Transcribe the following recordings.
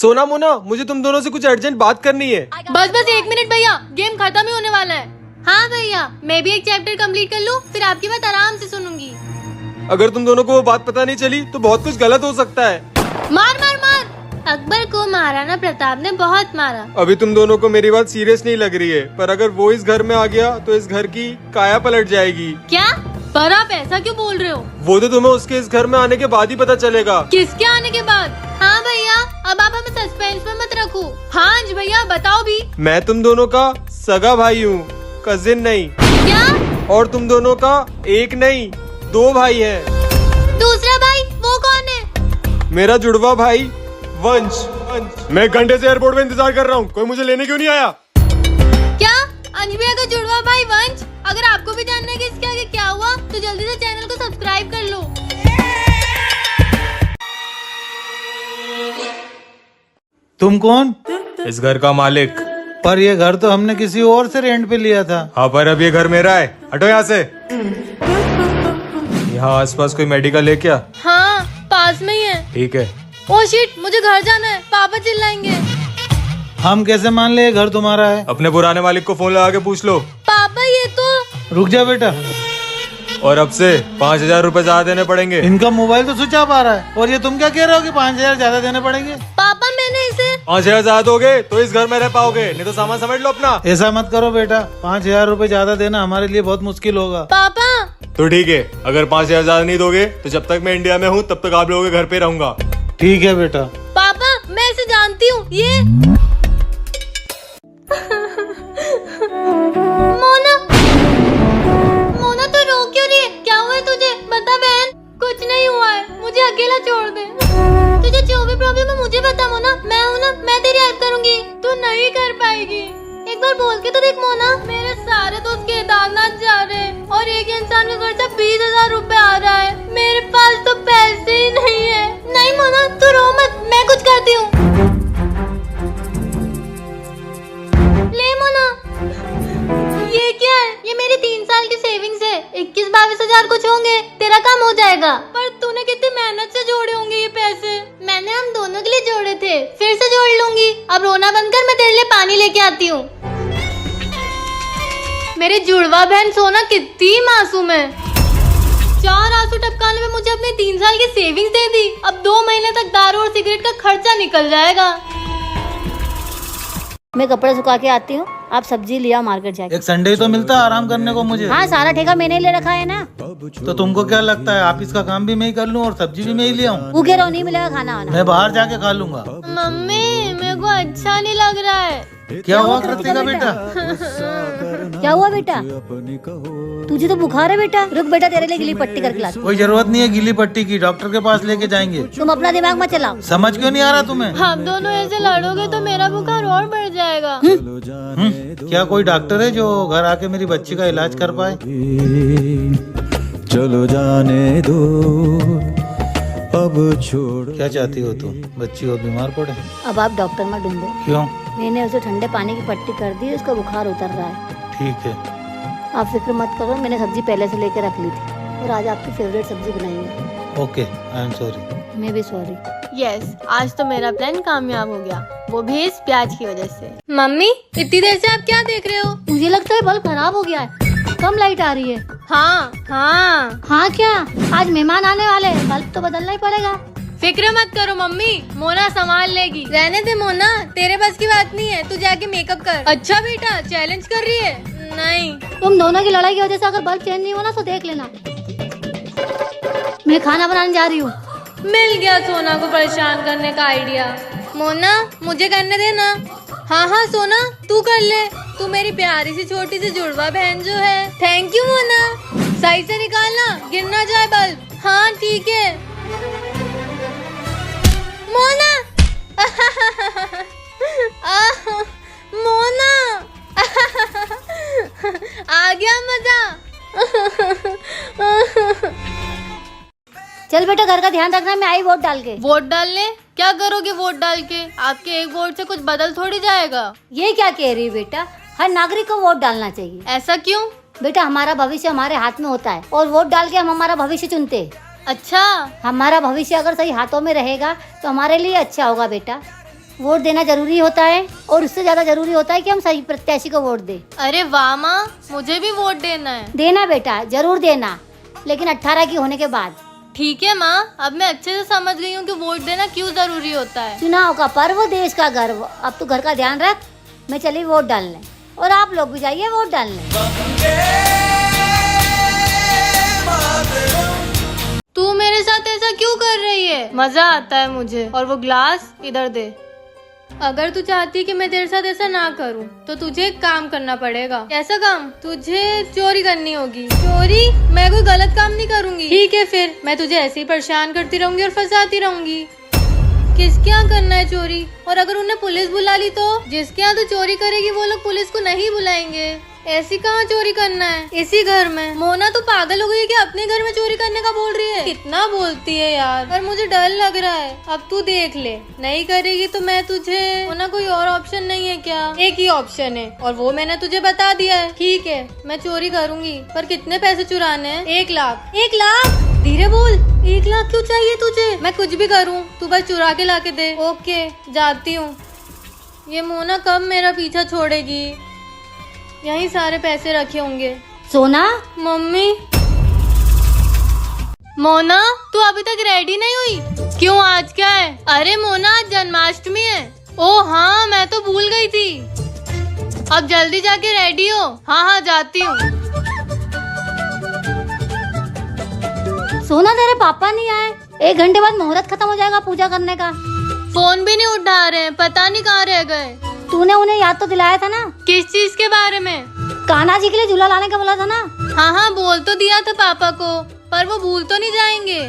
सोना मोना, मुझे तुम दोनों से कुछ अर्जेंट बात करनी है। बस बस 1 मिनट भैया, गेम खत्म ही होने वाला है। हाँ भैया, मैं भी एक चैप्टर कंप्लीट कर लूँ, फिर आपकी बात आराम से सुनूंगी। अगर तुम दोनों को वो बात पता नहीं चली तो बहुत कुछ गलत हो सकता है। मार मार मार। अकबर को महाराणा प्रताप ने बहुत मारा। अभी तुम दोनों को मेरी बात सीरियस नहीं लग रही है, पर अगर वो इस घर में आ गया तो इस घर की काया पलट जाएगी। क्या? पर आप ऐसा क्यों बोल रहे हो? वो तो तुम्हें उसके इस घर में आने के बाद ही पता चलेगा। किसके आने के बाद? हाँ भैया, अब आप हमें सस्पेंस में मत रखो। हाँ जी भैया, बताओ भी। मैं तुम दोनों का सगा भाई हूँ, कजिन नहीं। क्या? और तुम दोनों का एक नहीं 2 भाई है। दूसरा भाई वो कौन है? मेरा जुड़वा भाई वंश। मैं एक घंटे से एयरपोर्ट में इंतजार कर रहा हूँ, कोई मुझे लेने क्यों नहीं आया? क्या? अंश भैया का जुड़वा भाई वंश? अगर आपको भी जानना है कि इसके आगे क्या हुआ तो जल्दी से चैनल को सब्सक्राइब कर लो। तुम कौन? इस घर का मालिक। पर ये घर तो हमने किसी और से रेंट पे लिया था। हाँ, पर अब ये घर मेरा है। हटो यहाँ से। यहाँ आसपास कोई मेडिकल है क्या? हाँ, पास में ही है। ठीक है। ओह शिट, मुझे घर जाना है, पापा चिल्लाएंगे। हम कैसे मान ले ये घर तुम्हारा है? अपने पुराने मालिक को फोन लगा के पूछ लो। पापा ये तो। रुक जा बेटा, और अब से 5,000 रूपए ज्यादा देने पड़ेंगे। इनका मोबाइल तो स्विच ऑफ आ रहा है और ये तुम क्या कह रहे हो कि 5,000 ज्यादा देने पड़ेंगे? पापा मैंने इसे 5,000 ज्यादा दोगे तो इस घर में रह पाओगे, नहीं तो सामान समेट लो अपना। ऐसा मत करो बेटा, 5,000 रूपए ज्यादा देना हमारे लिए बहुत मुश्किल होगा। पापा। तो ठीक है, अगर 5,000 ज्यादा नहीं दोगे तो जब तक मैं इंडिया में हूँ तब तक आप लोगों के घर पे रहूंगा। ठीक है बेटा। पापा मैं इसे जानती हूँ, ये मोना। मोना तू रो क्यों रही है? क्या हुआ है तुझे? बता बहन। कुछ नहीं हुआ है, मुझे अकेला छोड़ दे। तुझे जो भी प्रॉब्लम है मुझे बता मोना, मैं हूँ ना, मैं तेरी हेल्प करूंगी। तू नहीं कर पाएगी। एक बार बोल के तो देख मोना। मेरे सारे दोस्त केदारनाथ जा रहे हैं और एक इंसान का खर्चा 20,000 रूपए आ रहा है। मेरे पास तो पैसे ही नहीं है। नहीं मोना तू रो मत, मैं कुछ करती हूँ। ले मोना, ये क्या है? ये मेरी 3 साल की सेविंग्स है। 21-22 हजार कुछ होंगे, तेरा काम हो जाएगा। पर तूने कितनी मेहनत से जोड़े होंगे ये पैसे? मैंने हम दोनों के लिए जोड़े थे, फिर से जोड़ लूंगी। अब रोना बंद कर, मैं तेरे लिए पानी लेके आती हूँ। मेरी जुड़वा बहन सोना कितनी मासूम है। 4 आंसू टपकाने में मुझे अपने 3 साल की सेविंग्स दे दी। अब 2 महीने तक दारू और सिगरेट का खर्चा निकल जाएगा। मैं कपड़े सुखा के आती हूँ, आप सब्जी लिया मार्केट जाके। एक संडे तो मिलता है आराम करने को मुझे। हाँ, सारा ठेका मैंने ले रखा है ना। तो तुमको क्या लगता है ऑफिस का काम भी मैं ही कर लूँ और सब्जी भी मैं ही ले आऊँ? भूखे रहो, नहीं मिलेगा खाना वाना। मैं बाहर जाके खा लूंगा। मम्मी मेरे को अच्छा नहीं लग रहा है। क्या हुआ कृतिका बेटा? क्या हुआ बेटा? तुझे तो बुखार है बेटा। रुक बेटा, तेरे लिए गिली पट्टी करके लाती हूँ। कोई जरूरत नहीं है गीली पट्टी की, डॉक्टर के पास लेके जाएंगे। तुम अपना दिमाग मत चलाओ। समझ क्यों नहीं आ रहा तुम्हें? हम दोनों ऐसे लड़ोगे तो मेरा बुखार और बढ़ जाएगा। क्या कोई डॉक्टर है जो घर आके मेरी बच्ची का इलाज कर पाए? चलो जाने दो अब छोड़। क्या चाहती हो तुम? बच्ची और बीमार पड़े? अब आप डॉक्टर मत ढूंढो। क्यों? मैंने उसे ठंडे पानी की पट्टी कर दी, उसका बुखार उतर रहा है। ठीक है। आप फिक्र मत करो, मैंने सब्जी पहले से लेके रख ली थी और आज आपकी फेवरेट सब्जी बनाएंगे। Okay, I am sorry. मैं भी सॉरी। यस, आज तो मेरा प्लान कामयाब हो गया, वो भी इस प्याज की वजह से। मम्मी इतनी देर से आप क्या देख रहे हो? मुझे लगता है बल्ब खराब हो गया है, कम लाइट आ रही है। हाँ हाँ। हाँ क्या? आज मेहमान आने वाले हैं, बल्ब तो बदलना ही पड़ेगा। फिक्र मत करो मम्मी, मोना संभाल लेगी। रहने दे मोना, तेरे बस की बात नहीं है, तू जाके मेकअप कर। अच्छा बेटा, चैलेंज कर रही है? नहीं। तुम दोनों की लड़ाई की वजह से अगर बल्ब चेंज नहीं होना तो देख लेना। मैं खाना बनाने जा रही हूँ। मिल गया सोना को परेशान करने का आइडिया। मोना मुझे करने देना। हाँ हाँ सोना तू कर ले, तू मेरी प्यारी सी छोटी सी जुड़वा बहन जो है। Thank you Mona. सही से निकालना, गिर ना जाए बल्ब। हाँ ठीक है मोना। मोना आ गया मजा। चल बेटा, घर का ध्यान रखना, मैं आई वोट डाल के। वोट डालने? क्या करोगे वोट डाल के? आपके एक वोट से कुछ बदल थोड़ी जाएगा। ये क्या कह रही है बेटा? हर नागरिक को वोट डालना चाहिए। ऐसा क्यों? बेटा हमारा भविष्य हमारे हाथ में होता है और वोट डाल के हम हमारा भविष्य चुनते हैं। अच्छा, हमारा भविष्य अगर सही हाथों में रहेगा तो हमारे लिए अच्छा होगा बेटा। वोट देना जरूरी होता है और उससे ज्यादा जरूरी होता है कि हम सही प्रत्याशी को वोट दे। अरे वाह माँ, मुझे भी वोट देना है। देना बेटा, जरूर देना, लेकिन 18 की होने के बाद। ठीक है माँ, अब मैं अच्छे से समझ गई हूँ कि वोट देना क्यों जरूरी होता है। चुनाव का पर्व, देश का गर्व। अब तू घर का ध्यान रख, मैं चली वोट डालने, और आप लोग भी जाइए वोट डालने। तू मेरे साथ ऐसा क्यों कर रही है? मजा आता है मुझे। और वो ग्लास इधर दे। अगर तू चाहती कि मैं तेरे साथ ऐसा ना करूं, तो तुझे एक काम करना पड़ेगा। कैसा काम? तुझे चोरी करनी होगी। चोरी? मैं कोई गलत काम नहीं करूंगी। ठीक है फिर, मैं तुझे ऐसे ही परेशान करती रहूंगी और फंसाती रहूंगी। किसके यहाँ करना है चोरी? और अगर उन्हें पुलिस बुला ली तो? जिसके यहाँ तू चोरी करेगी वो लोग पुलिस को नहीं बुलाएंगे। ऐसी कहाँ चोरी करना है? इसी घर में। मोना तू पागल हो गई है कि अपने घर में चोरी करने का बोल रही है? कितना बोलती है यार, पर मुझे डर लग रहा है। अब तू देख ले, नहीं करेगी तो मैं तुझे, मोना कोई और ऑप्शन नहीं है क्या? एक ही ऑप्शन है और वो मैंने तुझे बता दिया है। ठीक है, मैं चोरी करूंगी, पर कितने पैसे चुराने हैं? 1 लाख। 1 लाख? धीरे बोल। 1 लाख क्यों चाहिए तुझे? मैं कुछ भी करूँ, तू बस चुरा के ला के दे। ओके, जाती हूँ। ये मोना कब मेरा पीछा छोड़ेगी? यही सारे पैसे रखे होंगे। सोना, मम्मी। मोना, तू अभी तक रेडी नहीं हुई? क्यों, आज क्या है? अरे मोना, आज जन्माष्टमी है। ओ हाँ, मैं तो भूल गई थी। अब जल्दी जाके रेडी हो। हाँ हाँ, जाती हूँ। सोना तेरे पापा नहीं आए? 1 घंटे बाद मुहूर्त खत्म हो जाएगा पूजा करने का। फोन भी नहीं उठा रहे हैं, पता नहीं कहाँ रह गए। तूने उन्हें याद तो दिलाया था ना? किस चीज के बारे में? कान्हा जी के लिए झूला लाने का बोला था ना? हाँ हाँ, बोल तो दिया था पापा को, पर वो भूल तो नहीं जाएंगे।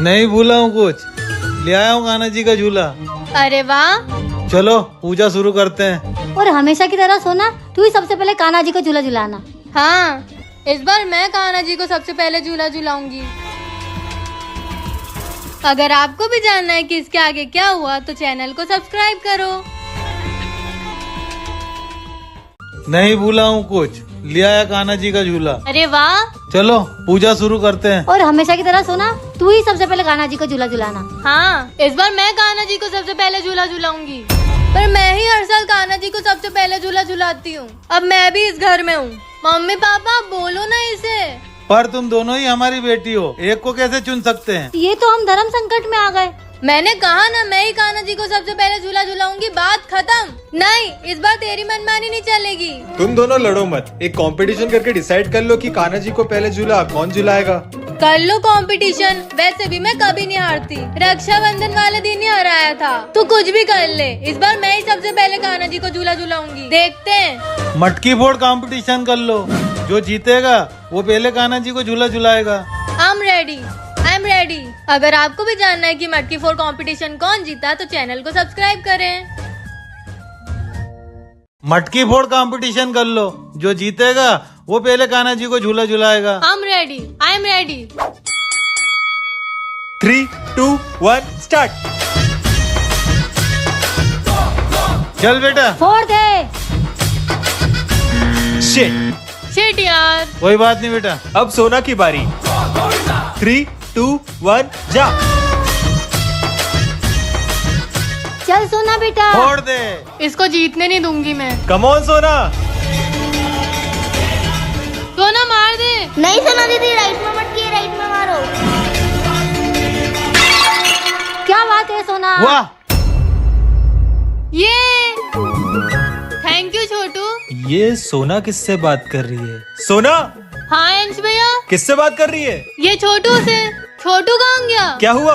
नहीं भूला हूँ कुछ, ले आया हूँ कान्हा जी का झूला। अरे वाह। चलो पूजा शुरू करते हैं। और हमेशा की तरह सोना, तू ही सबसे पहले कान्हा जी को झूला झुलाना। हाँ, इस बार मैं कान्हा जी को सबसे पहले झूला झुलाऊंगी। अगर आपको भी जानना है कि इसके आगे क्या हुआ, तो चैनल को सब्सक्राइब करो। नहीं भूला हूँ कुछ, ले आया कान्हा जी का झूला। अरे वाह। चलो पूजा शुरू करते हैं। और हमेशा की तरह सोना, तू ही सबसे पहले कान्हा जी को झूला झुलाना। हाँ, इस बार मैं कान्हा जी को सबसे पहले झूला झुलाऊंगी। पर मैं ही हर साल कान्हा जी को सबसे पहले झूला झुलाती हूँ। अब मैं भी इस घर में हूँ। मम्मी पापा, बोलो ना इसे। पर तुम दोनों ही हमारी बेटी हो, एक को कैसे चुन सकते हैं? ये तो हम धर्म संकट में आ गए। मैंने कहा ना, मैं ही कान्हा जी को सबसे पहले झूला झुलाऊंगी। बात खत्म। नहीं, इस बार तेरी मनमानी नहीं चलेगी। तुम दोनों लड़ो मत, एक कंपटीशन करके डिसाइड कर लो कि कान्हा जी को पहले झूला कौन झुलाएगा। कर लो कंपटीशन। वैसे भी मैं कभी नहीं हारती, रक्षाबंधन वाले दिन ही हराया था। तू कुछ भी कर ले, इस बार मैं ही सबसे पहले कान्हा जी को झूला झुलाऊंगी। देखते हैं। मटकी फोड़ कंपटीशन कर लो, जो जीतेगा वो पहले कान्हा जी को झूला झुलाएगा। I am ready. अगर आपको भी जानना है कि मटकी फोड़ कंपटीशन कौन जीता, तो चैनल को सब्सक्राइब करें। मटकी फोड़ कंपटीशन कर लो, जो जीतेगा वो पहले कान्हा जी को झूला झुलाएगा। I am ready. 3, 2, 1 स्टार्ट। चल बेटा। फोड़ दे। शिट यार। कोई बात नहीं बेटा। अब सोना की बारी। 3, 2, 1 जा। चल सोना बेटा। फोड़ दे। इसको जीतने नहीं दूंगी मैं। कम ऑन सोना। सोना मार दे। नहीं सोना दीदी, राइट में मटकी, राइट में मारो। क्या बात है सोना। वाह। ये थैंक यू छोटू। ये सोना किससे बात कर रही है? सोना, हाँ अंश भैया। किससे बात कर रही है? ये छोटू से। छोटू कहाँ गया? क्या हुआ?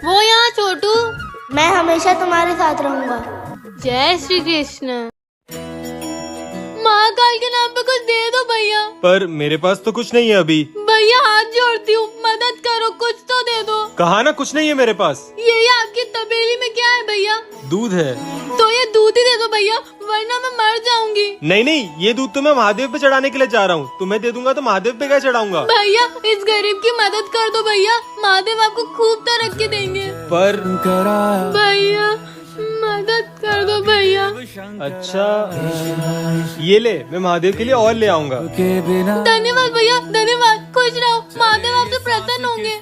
वो यहाँ छोटू। मैं हमेशा तुम्हारे साथ रहूंगा। जय श्री कृष्ण। महाकाल के नाम पे कुछ दे दो भैया। पर मेरे पास तो कुछ नहीं है अभी। भैया हाथ जोड़ती हूँ, मदद करो, कुछ तो दे दो। कहा ना कुछ नहीं है मेरे पास। ये आपकी तबेली में क्या है भैया? दूध है। तो ये दूध ही दे दो भैया, वरना मैं मर जाऊंगी। नहीं नहीं, ये दूध तो मैं महादेव पे चढ़ाने के लिए जा रहा हूँ। तुम्हें दे दूंगा तो महादेव पे क्या चढ़ाऊंगा? भैया इस गरीब की मदद कर दो भैया, महादेव आपको खूब तरक्की देंगे। पर भैया मदद कर दो भैया। अच्छा, ये ले, मैं महादेव के लिए और ले आऊंगा। धन्यवाद भैया, धन्यवाद। खुश रहो, महादेव आपसे प्रसन्न होंगे।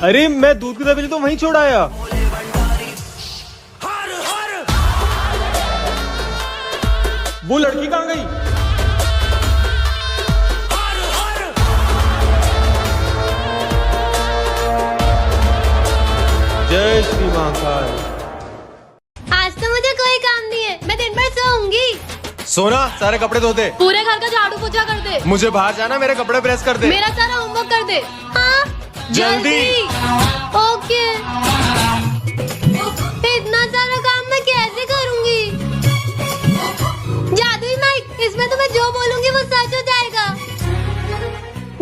अरे मैं दूध की तबेली तो वहीं छोड़ आया। वो लड़की कहाँ गई? जय श्री महाकाल। आज तो मुझे कोई काम नहीं है, मैं दिन भर सोऊंगी। सोना, सारे कपड़े धो दे। पूरे घर का झाड़ू पोछा कर दे। मुझे बाहर जाना, मेरे कपड़े प्रेस कर दे। मेरा सारा होमवर्क कर दे। हाँ जल्दी। ओके। इतना सारा काम मैं कैसे करूंगी? जादुई माइक, इसमें तो मैं जो बोलूंगी वो सच हो जाएगा।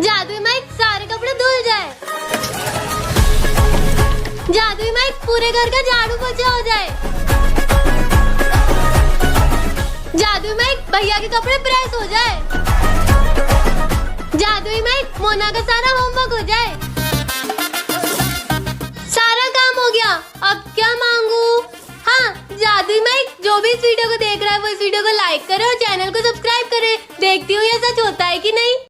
जादुई माइक, सारे कपड़े धुल जाए। जादुई माइक, पूरे घर का झाड़ू पोछा हो जाए। जादुई माइक, भैया के कपड़े प्रेस हो जाए। जादुई माइक, मोना का सारा होमवर्क हो जाए। सारा काम हो गया, अब क्या मांगू? हाँ, जादुई माइक, जो भी इस वीडियो को देख रहा है वो इस वीडियो को लाइक करे और चैनल को